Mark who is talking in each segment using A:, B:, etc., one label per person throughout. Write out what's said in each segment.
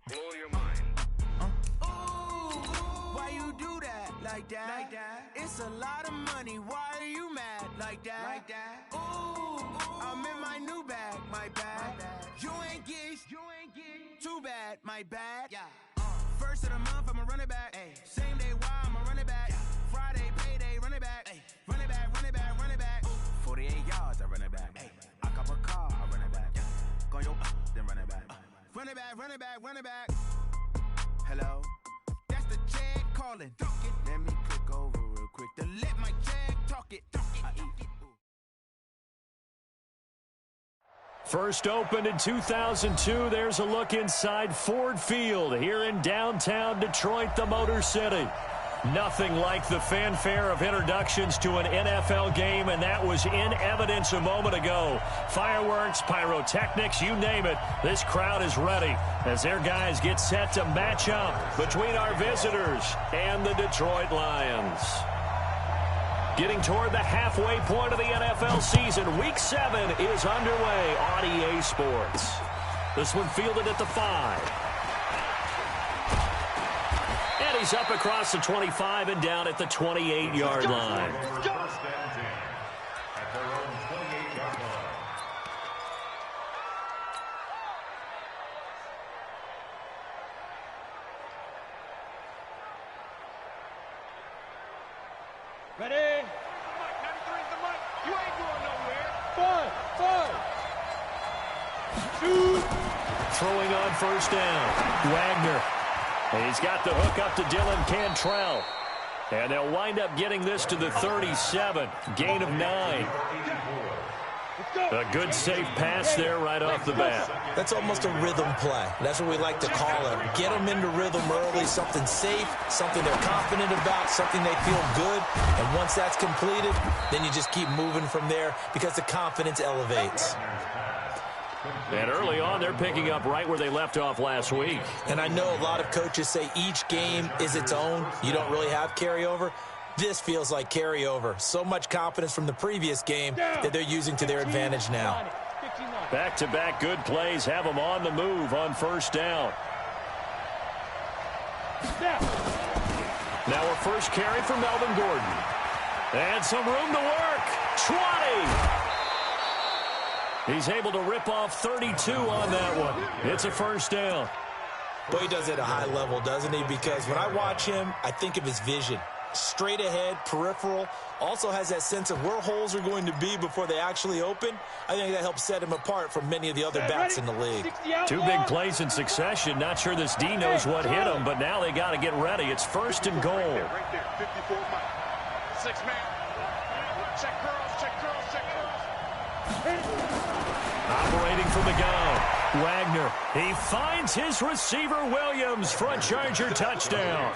A: blow your mind.
B: Ooh, why you do that? Like that? It's a lot of money. Why are you mad? Like that? Ooh, I'm in my new bag. My bad. You ain't get too bad. My bad. Yeah. First of the month, I'ma run it back. Ay. Same day, why I'ma run it back. Yeah. Friday, payday, run it back. Ay. Run it back, run it back, run it back. 48 yards, I run it back. Ay. I cop a car, I run it back. Yeah. Go yo, then run it back. Run it back, run it back, run it back. Hello? That's the check calling. Let me click over real quick to let my check talk it. I eat it.
C: First opened in 2002, there's a look inside Ford Field here in downtown Detroit, the Motor City. Nothing like the fanfare of introductions to an NFL game, and that was in evidence a moment ago. Fireworks, pyrotechnics, you name it, this crowd is ready as their guys get set to match up between our visitors and the Detroit Lions. Getting toward the halfway point of the NFL season, Week 7 is underway on EA Sports. This one fielded at the 5. And he's up across the 25 and down at the 28-yard line.
D: Ready? 93 is the mic. You ain't going nowhere. 5, 2.
C: Throwing on first down. Wagner. He's got the hook up to Dylan Cantrell. And they'll wind up getting this to the 37. Gain of 9. A good safe pass there right off the bat.
E: That's almost a rhythm play. That's what we like to call it. Get them into rhythm early, something safe, something they're confident about, something they feel good. And once that's completed, then you just keep moving from there because the confidence elevates.
C: And early on, they're picking up right where they left off last week.
E: And I know a lot of coaches say each game is its own. You don't really have carryover. This feels like carryover. So much confidence from the previous game that they're using to their advantage now.
C: Back-to-back good plays have them on the move on first down. Now a first carry for Melvin Gordon. And some room to work. 20. He's able to rip off 32 on that one. It's a first down.
E: Boy, he does it at a high level, doesn't he? Because when I watch him, I think of his vision. Straight ahead, peripheral, also has that sense of where holes are going to be before they actually open. I think that helps set him apart from many of the other backs in the league.
C: 2 big plays in succession. Not sure this D knows what hit him, but now they got to get ready. It's first and goal.
D: Right there, 54 miles. 6 man. Check girls, check girls, check girls.
C: Operating from the gun, Wagner. He finds his receiver, Williams, for a Charger touchdown.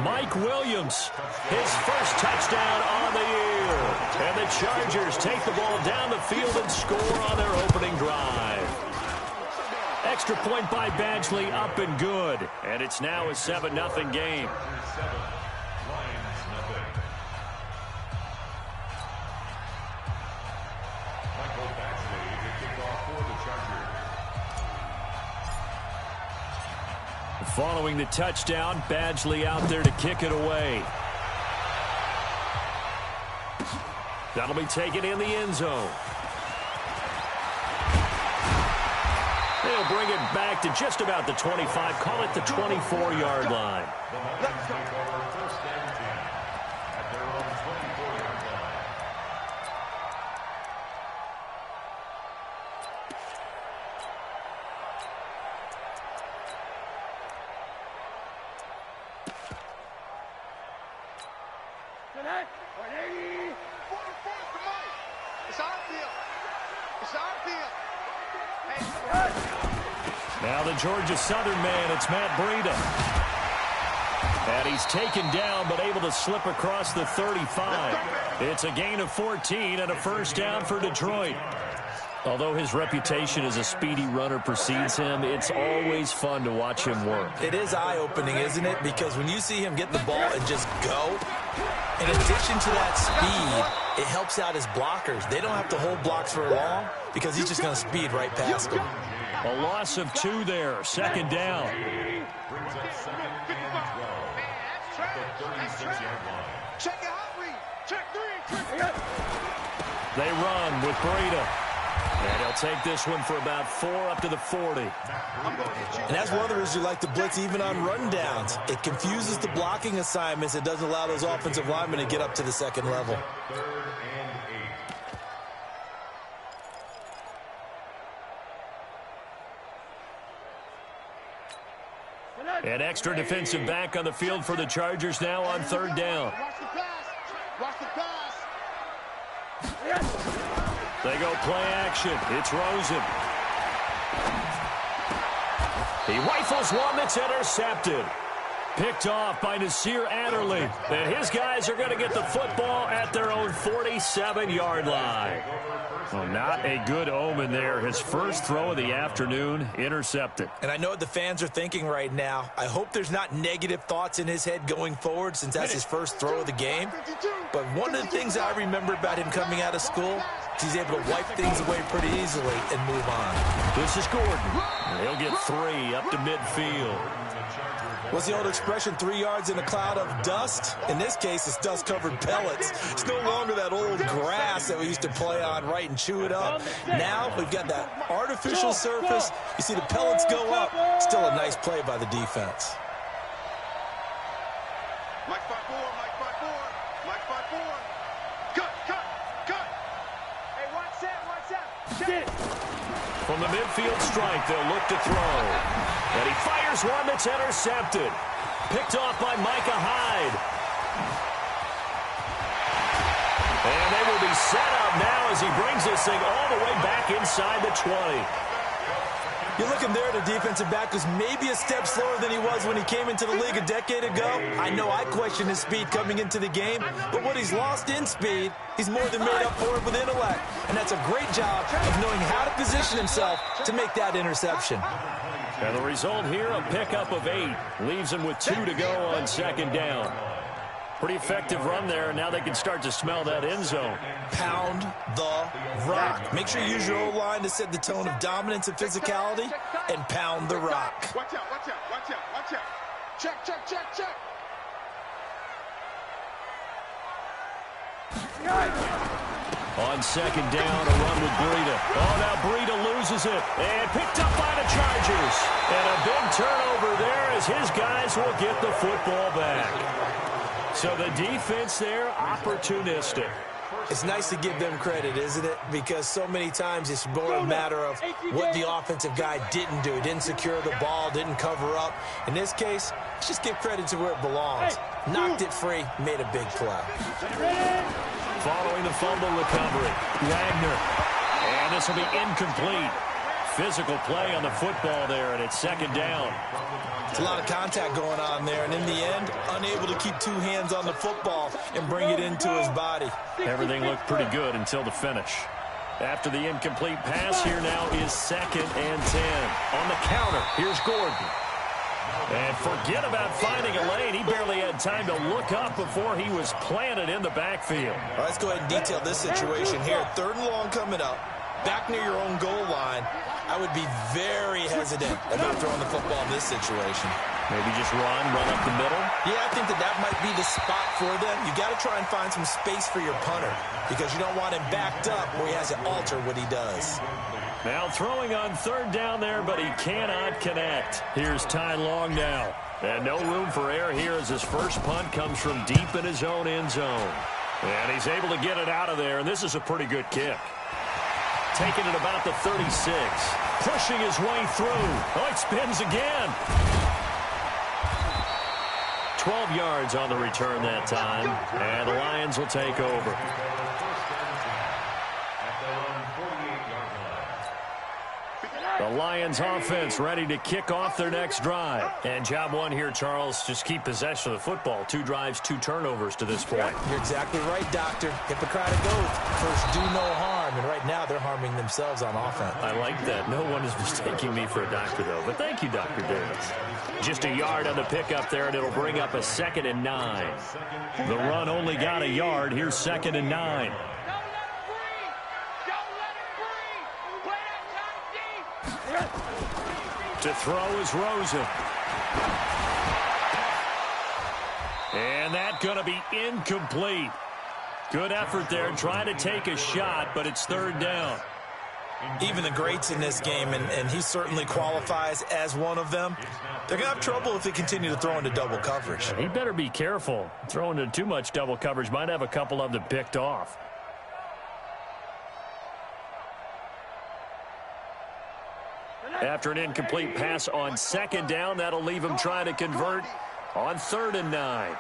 C: Mike Williams, his first touchdown on the year. And the Chargers take the ball down the field and score on their opening drive. Extra point by Badgley, up and good. And it's now a 7-0 game. Following the touchdown, Badgley out there to kick it away. That'll be taken in the end zone. They'll bring it back to just about the 25, call it the 24-yard line. Now the Georgia Southern man, it's Matt Breida. And he's taken down but able to slip across the 35. It's a gain of 14 and a first down for Detroit. Although his reputation as a speedy runner precedes him, it's always fun to watch him work.
E: It is eye-opening, isn't it? Because when you see him get the ball and just go, in addition to that speed, it helps out his blockers. They don't have to hold blocks for long because he's just going to speed right past them.
C: A loss of 2 there. Second down. They run with Breida. And he'll take this one for about 4 up to the 40.
E: And that's one of the reasons you like to blitz even on rundowns. It confuses the blocking assignments. It doesn't allow those offensive linemen to get up to the second level.
C: An extra defensive back on the field for the Chargers now on third down.
D: Watch the pass. Watch the pass.
C: They go play action. It's Rosen. He rifles one that's intercepted. Picked off by Nasir Adderley. And his guys are going to get the football at their own 47-yard line. Well, not a good omen there. His first throw of the afternoon intercepted.
E: And I know what the fans are thinking right now. I hope there's not negative thoughts in his head going forward since that's his first throw of the game. But one of the things I remember about him coming out of school is he's able to wipe things away pretty easily and move on.
C: This is Gordon. And he'll get 3 up to midfield.
E: What's the old expression, 3 yards in a cloud of dust? In this case, it's dust-covered pellets. It's no longer that old grass that we used to play on, right, and chew it up. Now we've got that artificial surface. You see the pellets go up. Still a nice play by the defense.
D: Mike 5-4, Mike 5-4, Mike 5-4. Cut. Hey, watch that.
C: From the midfield strike, they'll look to throw. And he fires one that's intercepted. Picked off by Micah Hyde. And they will be set up now as he brings this thing all the way back inside the 20.
E: You're looking there, the defensive back was maybe a step slower than he was when he came into the league a decade ago. I know I questioned his speed coming into the game, but what he's lost in speed, he's more than made up for it with intellect. And that's a great job of knowing how to position himself to make that interception.
C: And the result here, a pickup of 8. Leaves him with 2 to go on second down. Pretty effective run there, and now they can start to smell that end zone.
E: Pound the rock. Make sure you use your O-line to set the tone of dominance and physicality, and pound the rock.
D: Watch out. Check.
C: On second down, a run with Breida. Oh, now Breida loses it. And picked up by the Chargers. And a big turnover there as his guys will get the football back. So the defense there, opportunistic.
E: It's nice to give them credit, isn't it? Because so many times it's more a matter of what the offensive guy didn't do. Didn't secure the ball, didn't cover up. In this case, let's just give credit to where it belongs. Knocked it free, made a big play.
C: Following the fumble recovery, Wagner. And this will be incomplete. Physical play on the football there, and it's second down.
E: It's a lot of contact going on there, and in the end, unable to keep 2 hands on the football and bring it into his body.
C: Everything looked pretty good until the finish. After the incomplete pass, here now is second and 10. On the counter, here's Gordon. And forget about finding a lane. He barely had time to look up before he was planted in the backfield.
E: All right, let's go ahead and detail this situation here. 3rd and long coming up. Back near your own goal line. I would be very hesitant about throwing the football in this situation.
C: Maybe just run up the middle?
E: Yeah, I think that might be the spot for them. You got to try and find some space for your punter because you don't want him backed up where he has to alter what he does.
C: Now throwing on third down there, but he cannot connect. Here's Ty Long now. And no room for error here as his first punt comes from deep in his own end zone. And he's able to get it out of there, and this is a pretty good kick. Taking it about the 36. Pushing his way through. Oh, it spins again. 12 yards on the return that time. And the Lions will take over. The Lions offense ready to kick off their next drive. And job one here, Charles, just keep possession of the football. 2 drives, 2 turnovers to this point.
E: You're exactly right, Doctor. Hippocratic oath. First, do no harm. And right now, they're harming themselves on offense.
C: I like that. No one is mistaking me for a doctor, though. But thank you, Dr. Davis. Just a yard on the pickup there, and it'll bring up a 2nd and 9. The run only got a yard. Here's 2nd and 9. To throw is Rosen. And that's going to be incomplete. Good effort there trying to take a shot, but it's third down.
E: Even the greats in this game, and he certainly qualifies as one of them, they're going to have trouble if they continue to throw into double coverage.
C: He better be careful. Throwing into too much double coverage might have a couple of them picked off. After an incomplete pass on second down, that'll leave him trying to convert on 3rd and 9.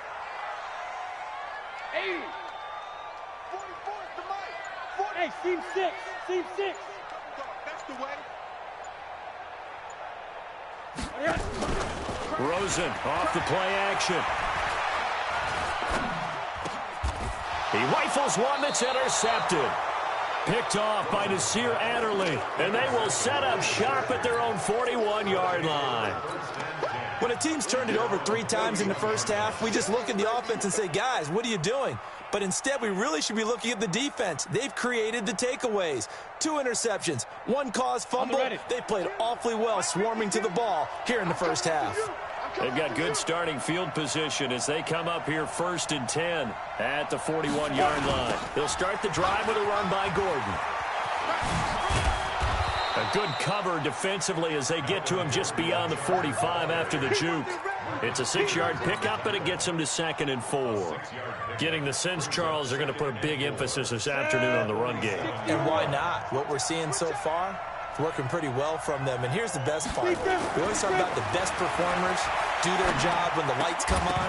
A: Hey, seam 6. Seam 6.
D: That's the way.
C: Rosen off the play action. He rifles one that's intercepted. Picked off by Nasir Adderley. And they will set up shop at their own 41-yard line.
E: When a team's turned it over 3 times in the first half, we just look at the offense and say, guys, what are you doing? But instead, we really should be looking at the defense. They've created the takeaways. 2 interceptions, 1 caused fumble. They played awfully well swarming to the ball here in the first half.
C: They've got good starting field position as they come up here 1st and 10 at the 41-yard line. They'll start the drive with a run by Gordon. A good cover defensively as they get to him just beyond the 45 after the juke. It's a 6-yard pickup, and it gets him to 2nd and 4. Getting the sense, Charles, they're going to put a big emphasis this afternoon on the run game.
E: And why not? What we're seeing so far, it's working pretty well from them. And here's the best part. We always talk about the best performers do their job when the lights come on.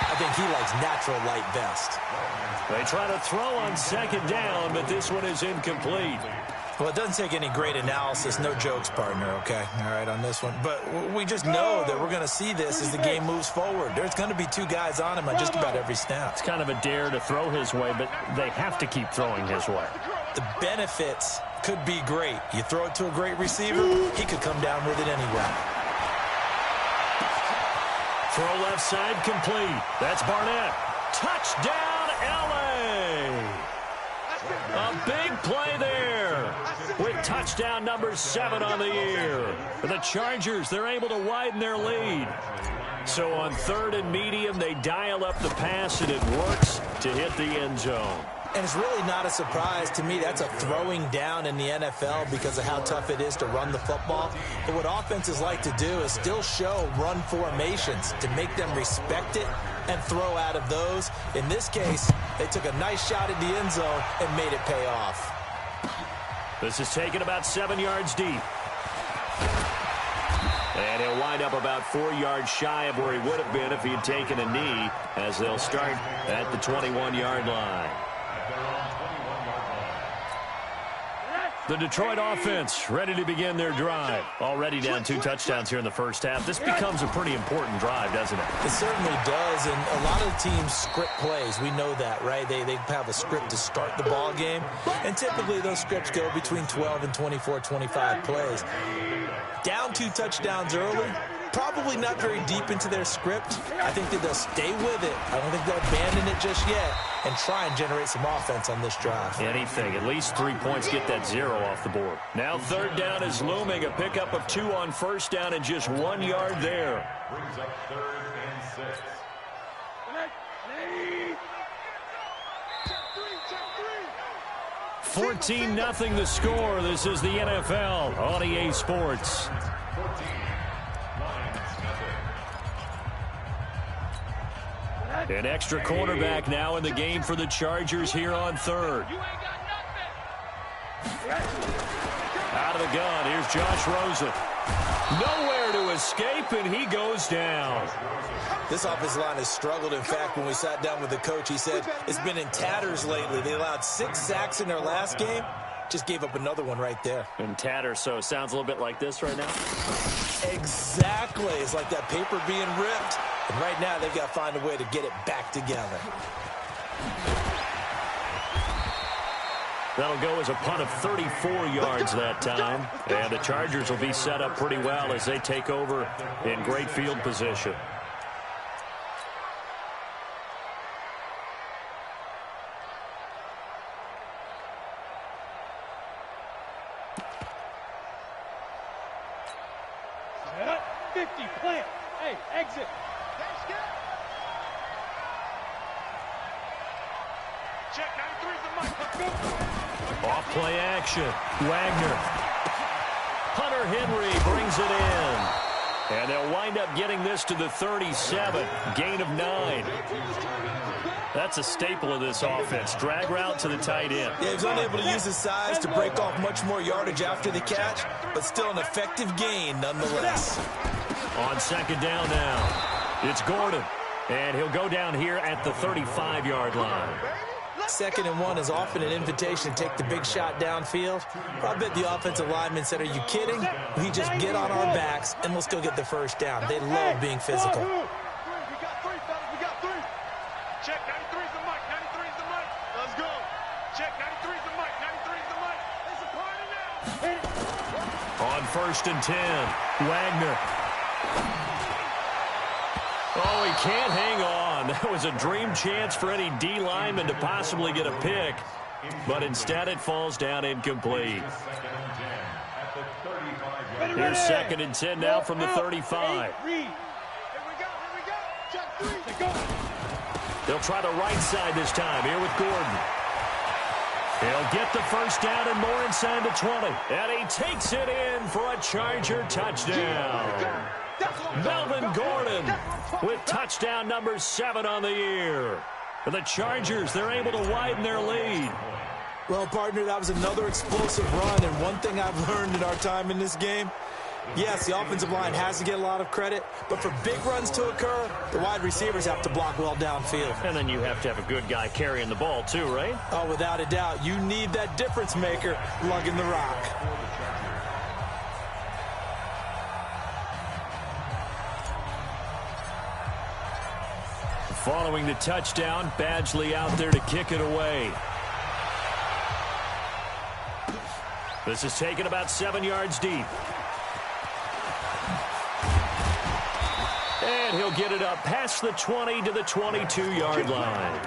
E: I think he likes natural light best.
C: They try to throw on 2nd down, but this one is incomplete.
E: Well, it doesn't take any great analysis. No jokes, partner, okay? All right, on this one. But we just know that we're going to see this as the game moves forward. There's going to be 2 guys on him on just about every snap.
C: It's kind of a dare to throw his way, but they have to keep throwing his way.
E: The benefits could be great. You throw it to a great receiver, he could come down with it anyway.
C: Throw left side complete. That's Barnett. Touchdown, L.A. A big play there with touchdown number 7 on the year. For the Chargers, they're able to widen their lead. So on 3rd and medium, they dial up the pass, and it works to hit the end zone.
E: And it's really not a surprise to me. That's a throwing down in the NFL because of how tough it is to run the football. But what offenses like to do is still show run formations to make them respect it and throw out of those. In this case, they took a nice shot at the end zone and made it pay off.
C: This is taken about 7 yards deep. And he'll wind up about 4 yards shy of where he would have been if he had taken a knee, as they'll start at the 21-yard line. The Detroit offense ready to begin their drive. Already down 2 touchdowns here in the first half. This becomes a pretty important drive, doesn't it?
E: It certainly does, and a lot of teams script plays. We know that, right? They have a script to start the ball game, and typically those scripts go between 12 and 24, 25 plays. Down 2 touchdowns early, probably not very deep into their script. I think that they'll stay with it. I don't think they'll abandon it just yet and try and generate some offense on this drive.
C: Anything. At least 3 points, get that 0 off the board. Now 3rd down is looming. A pickup of 2 on 1st down and just 1 yard there.
D: Brings up 3rd and 6.
C: 14-0 the score. This is the NFL on EA Sports. An extra cornerback now in the game for the Chargers here on 3rd. Out of the gun, here's Josh Rosen. Nowhere to escape, and he goes down.
E: This offensive line has struggled. In fact, when we sat down with the coach, he said it's been in tatters lately. They allowed 6 sacks in their last game. Just gave up another one right there.
C: In tatters, so it sounds a little bit like this right now.
E: Exactly. It's like that paper being ripped. And right now, they've got to find a way to get it back together.
C: That'll go as a punt of 34 yards that time. And the Chargers will be set up pretty well as they take over in great field position.
A: 50, plant. Hey, exit.
D: Check 93's the mic. Let's go.
C: Off play action. Wagner. Hunter Henry brings it in. And they'll wind up getting this to the 37. Gain of 9. That's a staple of this offense. Drag route to the tight end.
E: Yeah, he's unable to use his size to break off much more yardage after the catch, but still an effective gain nonetheless.
C: On second down now, it's Gordon. And he'll go down here at the 35-yard line.
E: 2nd and 1 is often an invitation to take the big shot downfield. I bet the offensive lineman said, are you kidding? We just get on our backs and let's go get the first down. They love being physical.
D: We got 3, fellas. We got 3. Check 93's the mic. 93's the mic. Let's go. Check 93's the mic. 93's the mic. It's a party now.
C: On 1st and 10, Wagner. Oh, he can't hang on. That was a dream chance for any D lineman to possibly get a pick, but instead it falls down incomplete. Here's 2nd and 10 now from the 35.
D: Here we go. Check 3.
C: They'll try the right side this time here with Gordon. He'll get the first down and more inside the 20. And he takes it in for a Charger touchdown. Melvin Gordon with touchdown number 7 on the year. For the Chargers, they're able to widen their lead.
E: Well, partner, that was another explosive run, and one thing I've learned in our time in this game, yes, the offensive line has to get a lot of credit, but for big runs to occur, the wide receivers have to block well downfield.
C: And then you have to have a good guy carrying the ball too, right?
E: Oh, without a doubt. You need that difference maker lugging the rock.
C: Following the touchdown, Badgley out there to kick it away. This is taken about 7 yards deep. And he'll get it up past the 20 to the 22-yard line.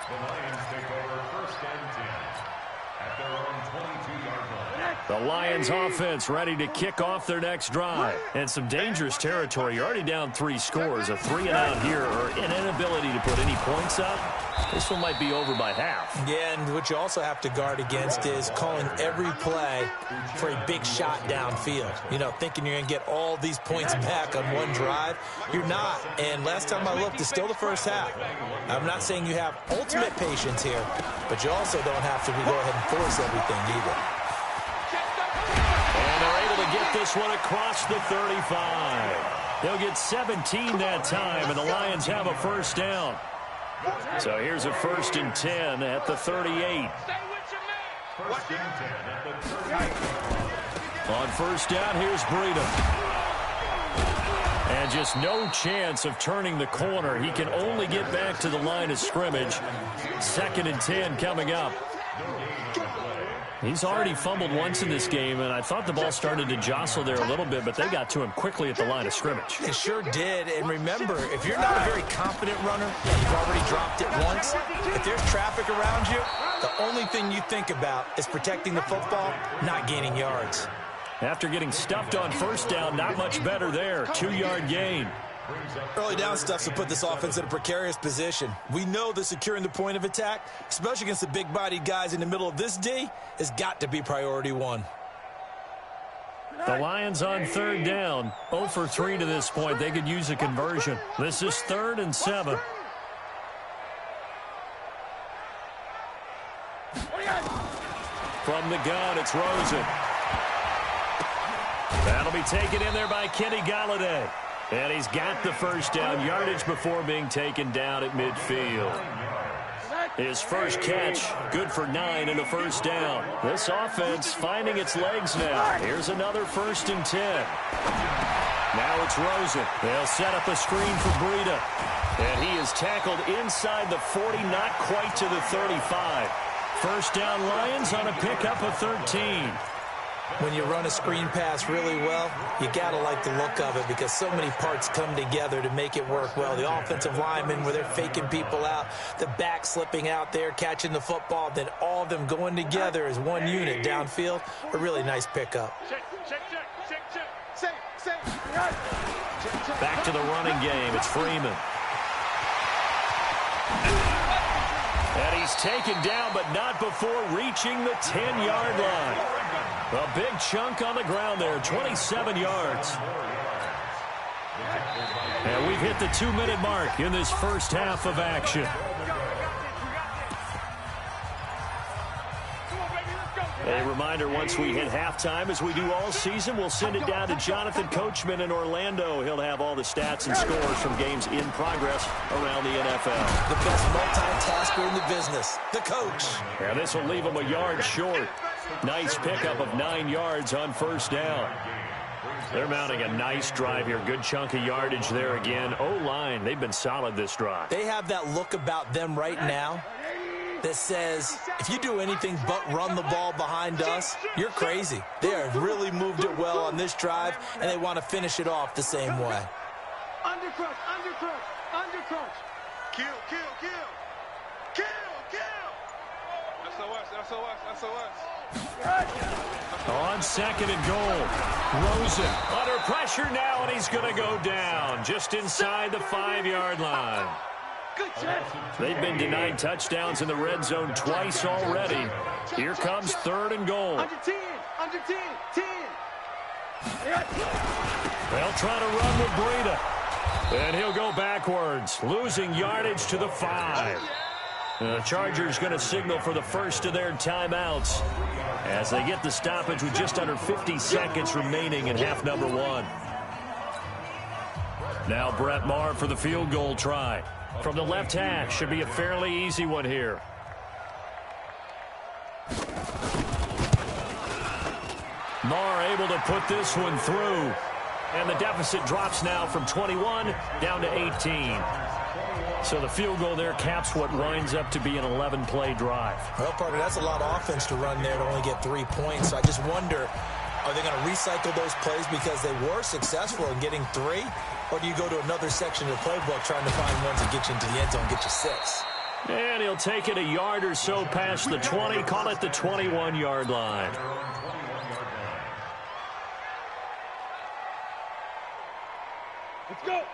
F: The Lions take over 1st and 10 at their own 22-yard line.
C: The Lions offense ready to kick off their next drive. And some dangerous territory. You're already down 3 scores. A 3-and-out here or an inability to put any points up. This one might be over by half.
E: Yeah, and what you also have to guard against is calling every play for a big shot downfield. You know, thinking you're going to get all these points back on one drive. You're not. And last time I looked, it's still the first half. I'm not saying you have ultimate patience here, but you also don't have to go ahead and force everything either.
C: And they're able to get this one across the 35. They'll get 17 that time, and the Lions have a first down. So here's a 1st and 10 at the 38.
F: First and 10 at the 38.
C: On first down, here's Breida. And just no chance of turning the corner. He can only get back to the line of scrimmage. 2nd and 10 coming up. He's already fumbled once in this game, and I thought the ball started to jostle there a little bit, but they got to him quickly at the line of scrimmage.
E: It sure did. And remember, if you're not a very confident runner, and you've already dropped it once, if there's traffic around you, the only thing you think about is protecting the football, not gaining yards.
C: After getting stuffed on first down, not much better there. 2-yard gain.
E: Early down stuff to put this offense in a precarious position. We know that securing the point of attack, especially against the big-bodied guys in the middle of this D, has got to be priority 1.
C: The Lions on 3rd down. 0 for 3 to this point. They could use a conversion. This is 3rd and 7. From the gun, it's Rosen. That'll be taken in there by Kenny Golladay. And he's got the first down, yardage before being taken down at midfield. His first catch, good for 9 and a first down. This offense finding its legs now. Here's another 1st and 10. Now it's Rosen. They'll set up a screen for Breida. And he is tackled inside the 40, not quite to the 35. First down Lions on a pickup of 13.
E: When you run a screen pass really well, you got to like the look of it because so many parts come together to make it work well. The offensive linemen, where they're faking people out, the back slipping out there, catching the football, then all of them going together as one unit downfield. A really nice pickup.
C: Back to the running game. It's Freeman. And he's taken down, but not before reaching the 10-yard line. A big chunk on the ground there, 27 yards. And we've hit the 2-minute mark in this first half of action. A reminder, once we hit halftime, as we do all season, we'll send it down to Jonathan Coachman in Orlando. He'll have all the stats and scores from games in progress around the NFL.
E: The best multitasker in the business, the coach.
C: And this will leave him a yard short. Nice pickup of 9 yards on first down. They're mounting a nice drive here. Good chunk of yardage there again. O-line, they've been solid this drive.
E: They have that look about them right now that says, if you do anything but run the ball behind us, you're crazy. They have really moved it well on this drive, and they want to finish it off the same way.
D: Undercrunch, undercrunch, undercrunch. Kill, kill, kill. Kill, kill. SOS, SOS, SOS.
C: On second and goal. Rosen under pressure now, and he's going to go down just inside the 5-yard line. They've been denied touchdowns in the red zone twice already. Here comes third and goal.
D: Under 10, 10.
C: They'll try to run with Breida. And he'll go backwards, losing yardage to the 5. The Chargers going to signal for the first of their timeouts as they get the stoppage with just under 50 seconds remaining in half number 1. Now Brett Maher for the field goal try. From the left hash, should be a fairly easy one here. Maher able to put this one through. And the deficit drops now from 21 down to 18. So the field goal there caps what winds up to be an 11-play drive.
E: Well, partner, that's a lot of offense to run there to only get 3 points. So I just wonder, are they going to recycle those plays because they were successful in getting 3? Or do you go to another section of the playbook trying to find ones that get you into the end zone and get you 6?
C: And he'll take it a yard or so past the 20, call it the 21-yard line.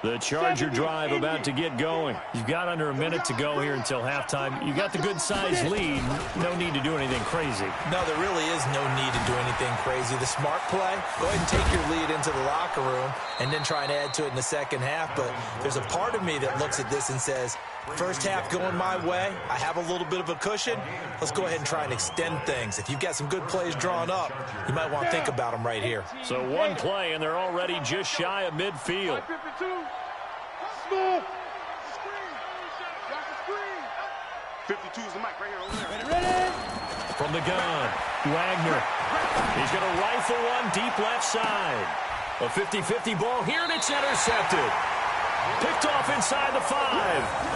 C: The Charger drive about to get going. You've got under a minute to go here until halftime. You've got the good-sized lead. No need to do anything crazy.
E: No, there really is no need to do anything crazy. The smart play, go ahead and take your lead into the locker room and then try and add to it in the second half. But there's a part of me that looks at this and says, first half going my way, I have a little bit of a cushion. Let's go ahead and try and extend things. If you've got some good plays drawn up, you might want to think about them right here.
C: So one play, and they're already just shy of midfield.
D: 52's the mic right here. Ready.
C: From the gun, Wagner. He's going to rifle one deep left side. A 50-50 ball here, and it's intercepted. Picked off inside the 5.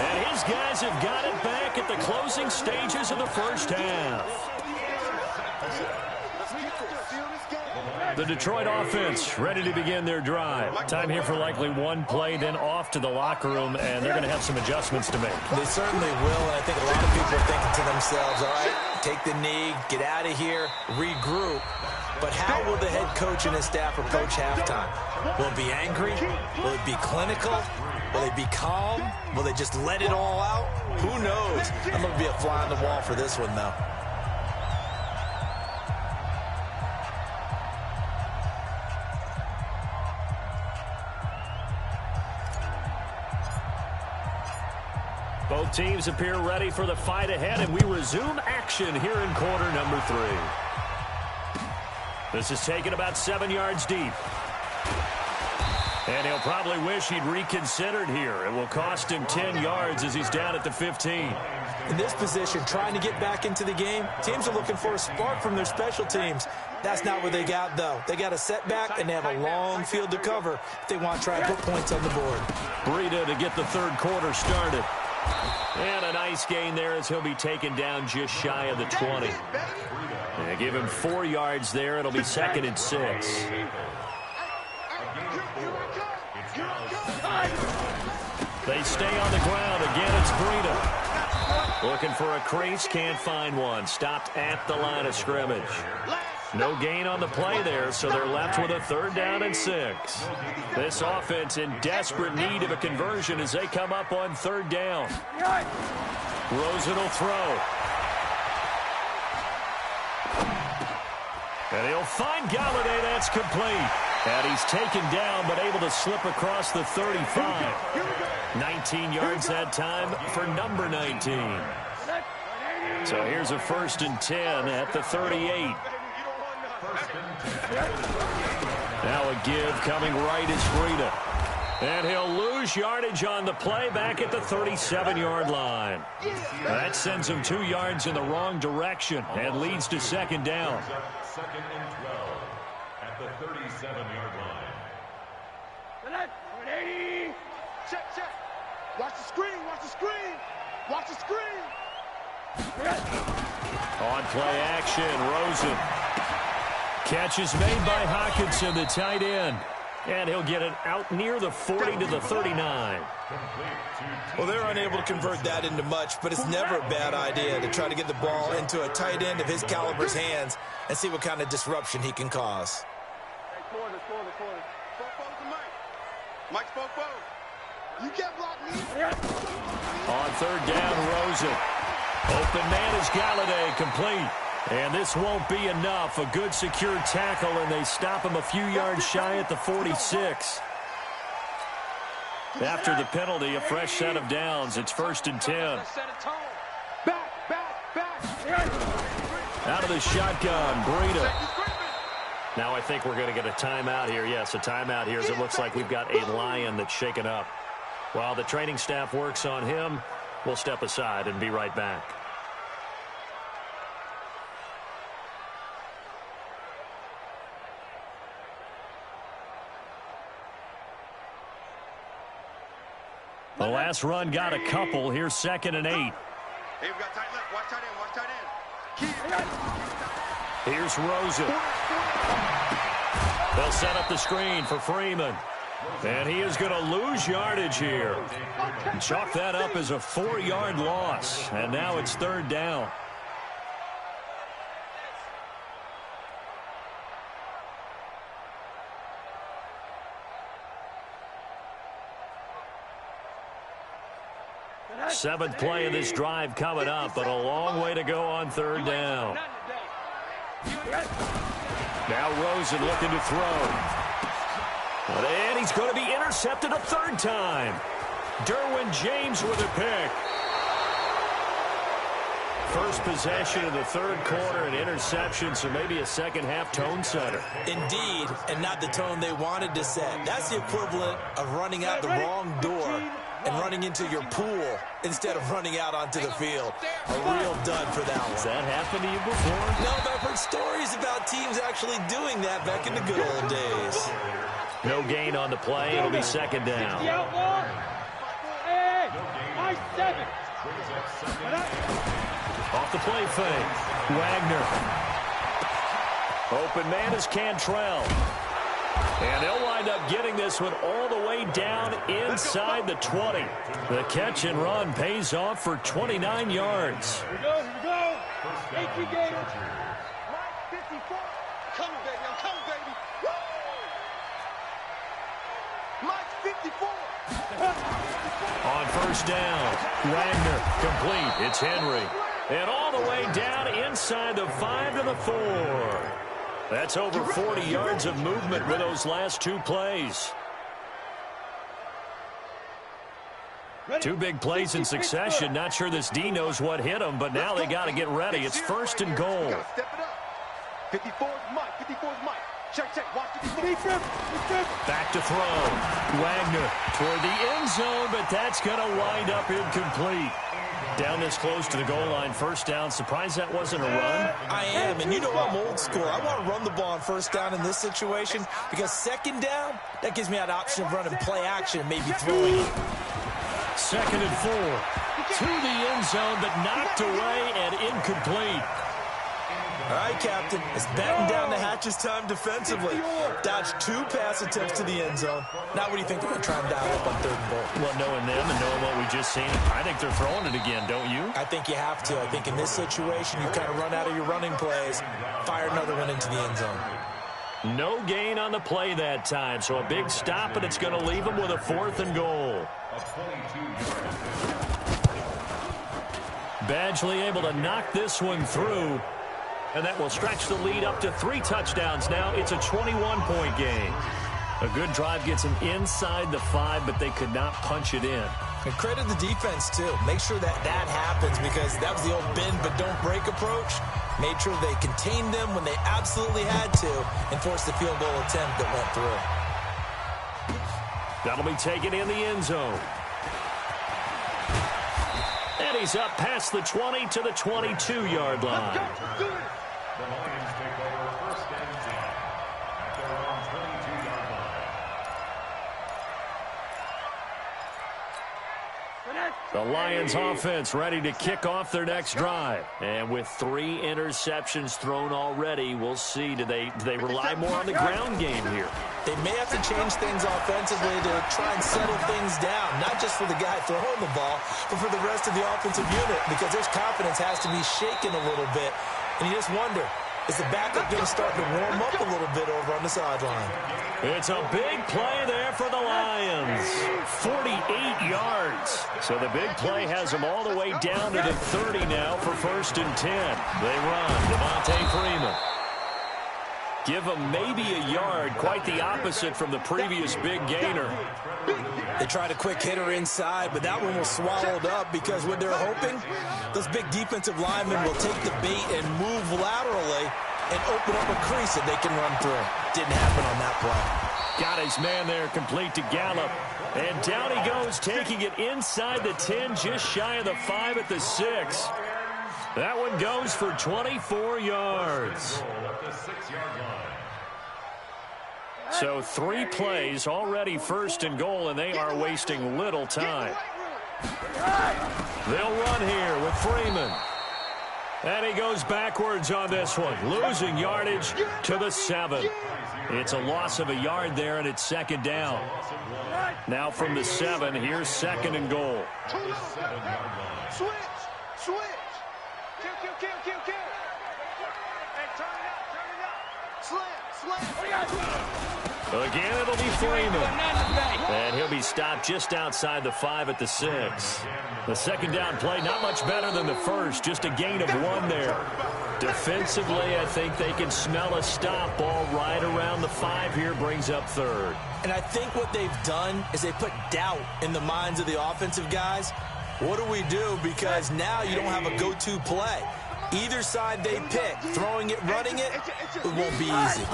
C: And his guys have got it back at the closing stages of the first half. The Detroit offense ready to begin their drive. Time here for likely one play, then off to the locker room, and they're going to have some adjustments to make.
E: They certainly will, and I think a lot of people are thinking to themselves, all right, take the knee, get out of here, regroup. But how will the head coach and his staff approach halftime? Will it be angry? Will it be clinical? Will they be calm? Will they just let it all out? Who knows? I'm going to be a fly on the wall for this one, though.
C: Both teams appear ready for the fight ahead, and we resume action here in quarter number 3. This is taken about 7 yards deep. And he'll probably wish he'd reconsidered here. It will cost him 10 yards as he's down at the 15.
E: In this position, trying to get back into the game, teams are looking for a spark from their special teams. That's not what they got, though. They got a setback, and they have a long field to cover if they want to try and put points on the board.
C: Breida to get the third quarter started. And a nice gain there as he'll be taken down just shy of the 20. They give him 4 yards there. It'll be 2nd and 6. They stay on the ground. Again, it's Breida. Looking for a crease, can't find one. Stopped at the line of scrimmage. No gain on the play there, so they're left with a 3rd down and 6. This offense in desperate need of a conversion as they come up on 3rd down. Rosen will throw. And he'll find Galladay. That's complete. And he's taken down, but able to slip across the 35. 19 yards that time for number 19. So here's a 1st and 10 at the 38. Now a give coming right is Breida. And he'll lose yardage on the play back at the 37-yard line. That sends him 2 yards in the wrong direction and leads to 2nd down.
F: 2nd and 12 at the 37-yard line.
D: Check, check. Watch the screen, watch the screen. Watch the screen.
C: On play action, Rosen. Catch is made by Hockenson, the tight end. And he'll get it out near the 40 to the 39.
E: Well, they're unable to convert that into much, but it's never a bad idea to try to get the ball into a tight end of his caliber's hands and see what kind of disruption he can cause.
D: Corner. Mike Spoke. You get blocked, me.
C: On 3rd down, Rosen. Open man is Galladay, complete. And this won't be enough. A good secure tackle, and they stop him a few yards shy at the 46. After the penalty, a fresh set of downs. It's 1st and 10.
D: Back.
C: Out of the shotgun, Breida. Now I think we're going to get a timeout here. Yes, a timeout here as it looks like we've got a Lion that's shaken up. While the training staff works on him, we'll step aside and be right back. The last run got a couple. Here's 2nd and 8.
D: Hey, we got tight left. Watch tight end.
C: Here's Rosen. They'll set up the screen for Freeman. And he is going to lose yardage here. Chalk that up as a 4-yard loss. And now it's 3rd down. Seventh play of this drive coming up, but a long way to go on 3rd down. Now Rosen looking to throw. And he's going to be intercepted a 3rd time. Derwin James with a pick. First possession of the 3rd quarter, an interception, so maybe a second-half tone setter.
E: Indeed, and not the tone they wanted to set. That's the equivalent of running out the wrong door and running into your pool instead of running out onto the field. A real dud for that one.
C: Has that happened to you before?
E: No, but I've heard stories about teams actually doing that back in the good old days.
C: No gain on the play. It'll be 2nd down.
A: Hey, nice 7.
C: Off the play fake. Wagner. Open man is Cantrell. And they'll wind up getting this one all the way down inside the 20. The catch and run pays off for 29 yards.
A: Here we go. 18 games.
D: Mike 54. Coming, baby. I'm coming, baby. Woo! Mike 54.
C: On 1st down, Wagner complete. It's Henry. And all the way down inside the 5 to the 4. That's over 40 yards of movement with those last 2 plays. 2 big plays in succession. Not sure this D knows what hit him, but now they got to get ready. It's 1st and goal.
D: Step it up. 54 is Mike. 54 is Mike. Check. Watch 54.
C: Back to throw. Wagner toward the end zone, but that's going to wind up incomplete. Down this close to the goal line, 1st down. Surprised that wasn't a run?
E: I am, and you know I'm old school. I want to run the ball on 1st down in this situation because 2nd down, that gives me an option of running play action and maybe throwing it.
C: 2nd and 4. To the end zone, but knocked away and incomplete.
E: All right, Captain. It's batten down the hatches time defensively. Dodged 2 pass attempts to the end zone. Now what do you think they're going to try and dial up on 3rd and goal?
C: Well, knowing them and knowing what we just seen, I think they're throwing it again, don't you?
E: I think you have to. I think in this situation, you kind of run out of your running plays, fire another one into the end zone.
C: No gain on the play that time, so a big stop, and it's going to leave them with a 4th and goal. Badgley able to knock this one through, and that will stretch the lead up to 3 touchdowns now. It's a 21-point game. A good drive gets them inside the 5, but they could not punch it in.
E: And credit the defense, too. Make sure that happens, because that was the old bend but don't break approach. Made sure they contained them when they absolutely had to and forced the field goal attempt that went through.
C: That'll be taken in the end zone. And he's up past the 20 to the 22-yard line.
F: The Lions take over 1st and 10 at their own 22-yard line.
C: The Lions offense ready to kick off their next drive. And with 3 interceptions thrown already, we'll see. Do they rely more on the ground game here?
E: They may have to change things offensively to try and settle things down, not just for the guy throwing the ball, but for the rest of the offensive unit, because their confidence has to be shaken a little bit. And you just wonder, is the backup going to start to warm up a little bit over on the sideline?
C: It's a big play there for the Lions. 48 yards. So the big play has them all the way down to the 30 now for 1st and 10. They run. Devontae Freeman. Give them maybe a yard, quite the opposite from the previous big gainer.
E: They tried a quick hitter inside, but that one was swallowed up because what they're hoping, those big defensive linemen will take the bait and move laterally and open up a crease that they can run through. Didn't happen on that play.
C: Got his man there, complete to Gallup. And down he goes, taking it inside the 10, just shy of the 5 at the 6. That one goes for 24 yards. So 3 plays, already 1st and goal, and they are wasting little time. They'll run here with Freeman. And he goes backwards on this one, losing yardage to the 7. It's a loss of a yard there, and it's 2nd down. Now from the 7, here's 2nd and goal.
D: Switch. Kill. Hey, turn it up. Slam.
C: Again, it'll be Freeman. And he'll be stopped just outside the 5 at the 6. The 2nd down play, not much better than the first, just a gain of 1 there. Defensively, I think they can smell a stop. Ball right around the 5 here, brings up 3rd.
E: And I think what they've done is they put doubt in the minds of the offensive guys. What do we do? Because now you don't have a go-to play. Either side they pick, throwing it, running it, it won't be easy.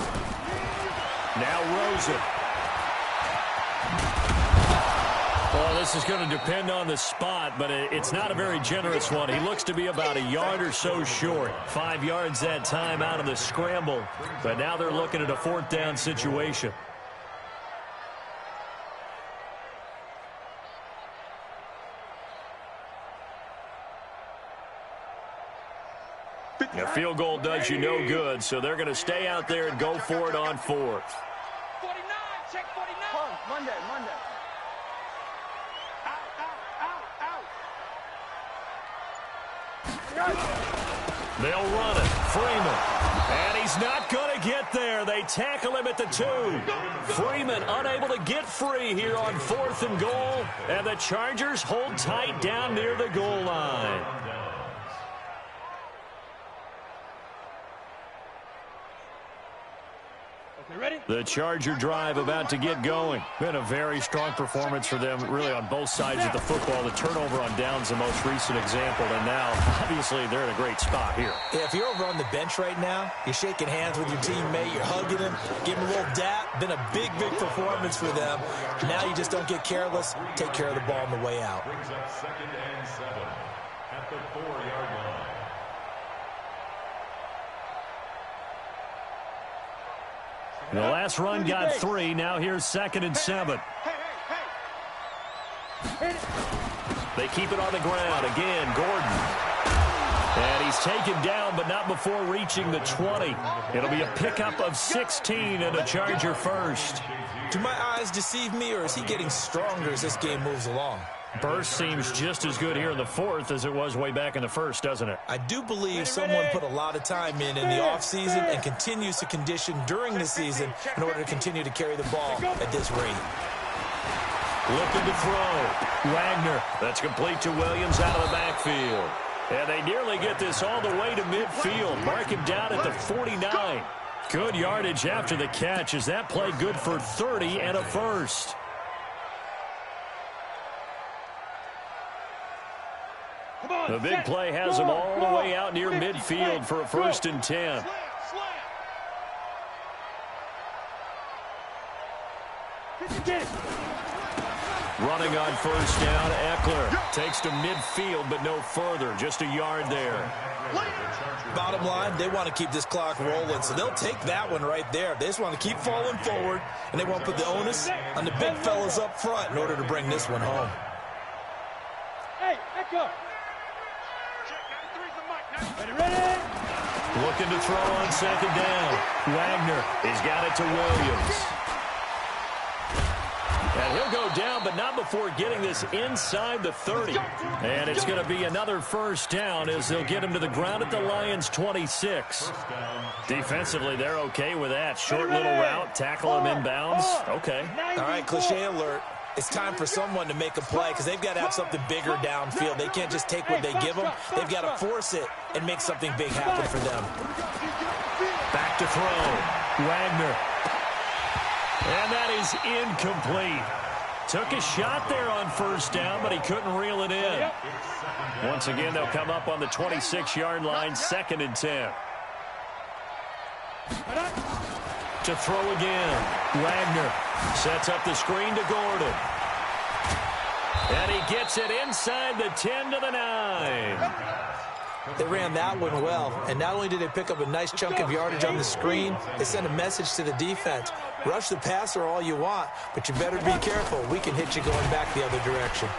C: Now Rosen. Well, this is going to depend on the spot, but it's not a very generous one. He looks to be about a yard or so short. 5 yards that time out of the scramble, but now they're looking at a 4th down situation. A field goal does you no good, so they're going to stay out there and go for it on 4th.
A: 49, check 49.
D: Monday. Out.
C: They'll run it. Freeman. And he's not going to get there. They tackle him at the 2. Freeman unable to get free here on 4th and goal. And the Chargers hold tight down near the goal line. The Charger drive about to get going. Been a very strong performance for them, really, on both sides of the football. The turnover on downs, the most recent example, and now, obviously, they're in a great spot here.
E: Yeah, if you're over on the bench right now, you're shaking hands with your teammate, you're hugging him, giving him a little dap. Been a big performance for them. Now you just don't get careless. Take care of the ball on the way out.
F: Brings up 2nd and 7 at the 4-yard line.
C: The last run got 3. Now here's 2nd and 7. They keep it on the ground. Again, Gordon. And he's taken down, but not before reaching the 20. It'll be a pickup of 16 and a Charger first.
E: Do my eyes deceive me, or is he getting stronger as this game moves along?
C: Burst seems just as good here in the fourth as it was way back in the first, doesn't it?
E: I do believe someone put a lot of time in the offseason and continues to condition during the season in order to continue to carry the ball at this rate.
C: Looking to throw. Wagner. That's complete to Williams out of the backfield. And they nearly get this all the way to midfield. Mark him down at the 49. Good yardage after the catch. Is that play good for 30 and a first? The big play has them all the way out near midfield for a 1st and 10. Running on 1st down, Eckler takes to midfield, but no further. Just a yard there.
E: Bottom line, they want to keep this clock rolling, so they'll take that one right there. They just want to keep falling forward, and they won't put the onus on the big fellas up front in order to bring this one home.
A: Hey, Eckler. Ready?
C: Looking to throw on 2nd down. Wagner, he's got it to Williams. And he'll go down, but not before getting this inside the 30. And it's going to be another 1st down as they'll get him to the ground at the Lions' 26. Defensively, they're okay with that. Short little route, tackle him inbounds. Okay.
E: All right, cliche alert. It's time for someone to make a play because they've got to have something bigger downfield. They can't just take what they give them. They've got to force it and make something big happen for them.
C: Back to throw. Wagner. And that is incomplete. Took a shot there on 1st down, but he couldn't reel it in. Once again, they'll come up on the 26-yard line, 2nd and 10. To throw again. Wagner sets up the screen to Gordon. And he gets it inside the 10 to the 9.
E: They ran that one well, and not only did they pick up a nice chunk of yardage on the screen, they sent a message to the defense. Rush the passer all you want, but you better be careful. We can hit you going back the other direction.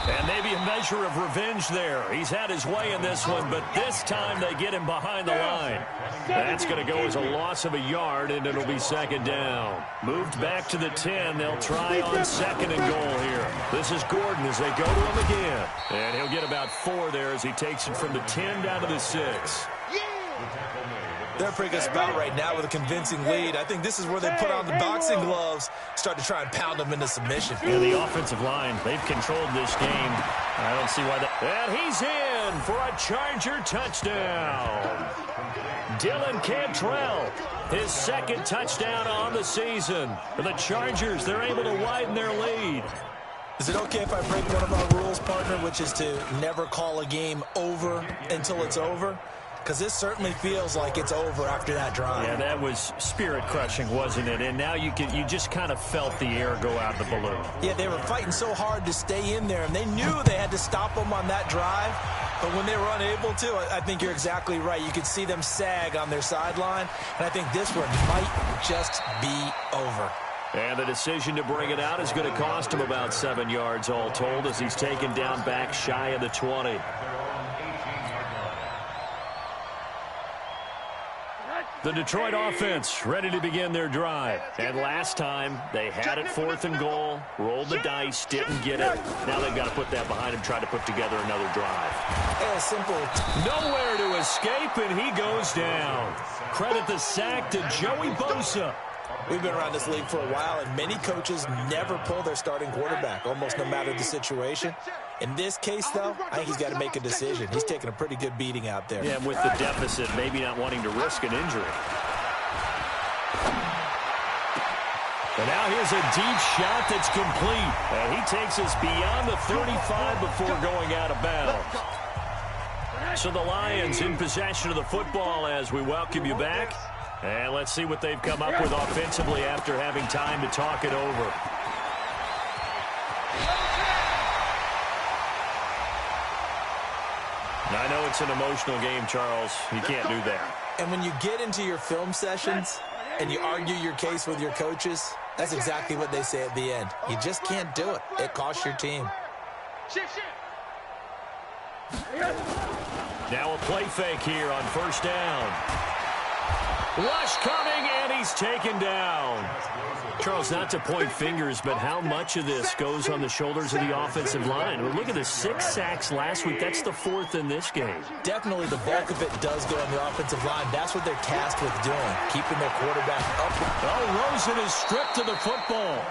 C: And maybe a measure of revenge there. He's had his way in this one, but this time they get him behind the line. That's going to go as a loss of a yard, and it'll be 2nd down. Moved back to the 10. They'll try on 2nd and goal here. This is Gordon as they go to him again. And he'll get about 4 there as he takes it from the 10 down to the 6.
E: They're a pretty good spot right now with a convincing lead. I think this is where they put on the boxing gloves, start to try and pound them into submission.
C: And the offensive line, they've controlled this game. I don't see why that. And he's in for a Charger touchdown. Dylan Cantrell, his 2nd touchdown on the season. For the Chargers, they're able to widen their lead.
E: Is it okay if I break one of our rules, partner, which is to never call a game over until it's over? Because this certainly feels like it's over after that drive.
C: Yeah, that was spirit-crushing, wasn't it? And now you just kind of felt the air go out of the balloon.
E: Yeah, they were fighting so hard to stay in there, and they knew they had to stop them on that drive. But when they were unable to, I think you're exactly right. You could see them sag on their sideline, and I think this one might just be over.
C: And the decision to bring it out is going to cost him about 7 yards all told as he's taken down back shy of the 20. The Detroit offense ready to begin their drive. And last time, they had it 4th and goal, rolled the dice, didn't get it. Now they've got to put that behind them, try to put together another drive.
E: Yeah, simple.
C: Nowhere to escape, and he goes down. Credit the sack to Joey Bosa.
E: We've been around this league for a while, and many coaches never pull their starting quarterback, almost no matter the situation. In this case, though, I think he's got to make a decision. He's taking a pretty good beating out there.
C: Yeah, with the deficit, maybe not wanting to risk an injury. And now here's a deep shot that's complete. And he takes us beyond the 35 before going out of bounds. So the Lions in possession of the football as we welcome you back. And let's see what they've come up with offensively after having time to talk it over. I know it's an emotional game, Charles. You can't do that.
E: And when you get into your film sessions and you argue your case with your coaches, that's exactly what they say at the end. You just can't do it. It costs your team.
A: Shift.
C: Now a play fake here on first down. Rush coming, and he's taken down. Charles, not to point fingers, but how much of this goes on the shoulders of the offensive line? Well, look at the 6 sacks last week. That's the 4th in this game.
E: Definitely the bulk of it does go on the offensive line. That's what they're tasked with doing, keeping their quarterback up.
C: Oh, Rosen is stripped to the football.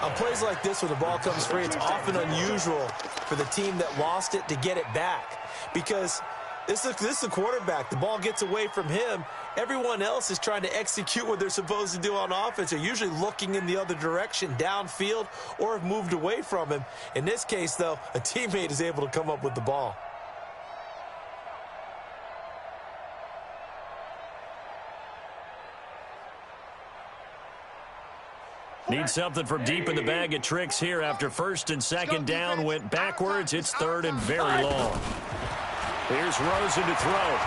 E: On plays like this where the ball comes free, it's often unusual for the team that lost it to get it back because this is the quarterback. The ball gets away from him. Everyone else is trying to execute what they're supposed to do on offense. They're usually looking in the other direction, downfield, or have moved away from him. In this case, though, a teammate is able to come up with the ball.
C: Need something from deep in the bag of tricks here after 1st and 2nd down went backwards. It's 3rd and very long. Here's Rosen to throw.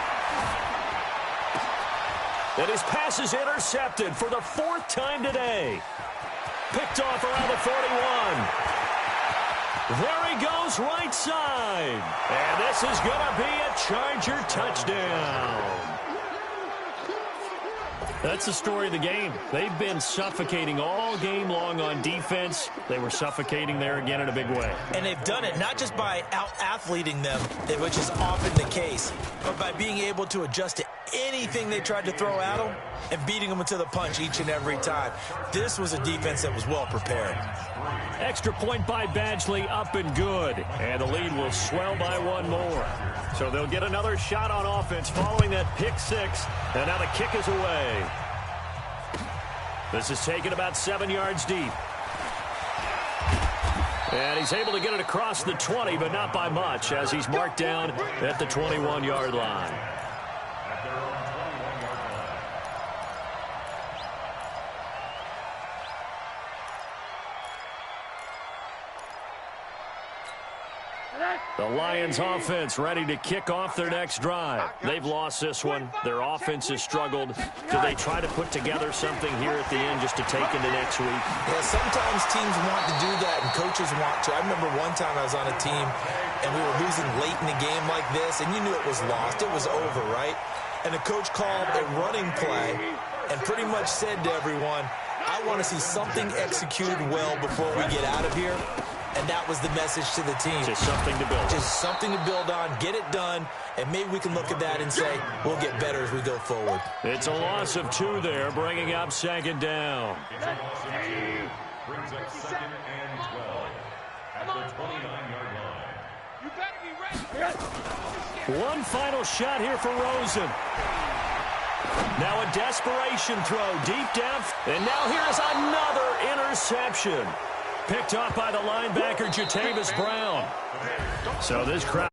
C: And his pass is intercepted for the 4th time today. Picked off around the 41. There he goes, right side. And this is going to be a Charger touchdown. That's the story of the game. They've been suffocating all game long on defense. They were suffocating there again in a big way.
E: And they've done it not just by out-athleting them, which is often the case, but by being able to adjust to anything they tried to throw at them and beating them to the punch each and every time. This was a defense that was well prepared.
C: Extra point by Badgley, up and good. And the lead will swell by 1 more. So they'll get another shot on offense following that pick 6. And now the kick is away. This is taken about 7 yards deep. And he's able to get it across the 20, but not by much, as he's marked down at the 21-yard line. The Lions offense ready to kick off their next drive. They've lost this one. Their offense has struggled. Do they try to put together something here at the end just to take into next week?
E: Yeah, sometimes teams want to do that and coaches want to. I remember one time I was on a team and we were losing late in the game like this, and you knew it was lost. It was over, right? And the coach called a running play and pretty much said to everyone, I want to see something executed well before we get out of here. And that was the message to the team.
C: Just something to build on.
E: Just something to build on, get it done, and maybe we can look at that and say, we'll get better as we go forward.
C: It's a loss of 2 there, bringing up 2nd down.
F: It's a loss of 2. Brings up 2nd and 12 at the 29-yard line.
A: You better be ready.
C: One final shot here for Rosen. Now a desperation throw deep down. And now here's another interception. Picked off by the linebacker, Jatavis Brown. So this crowd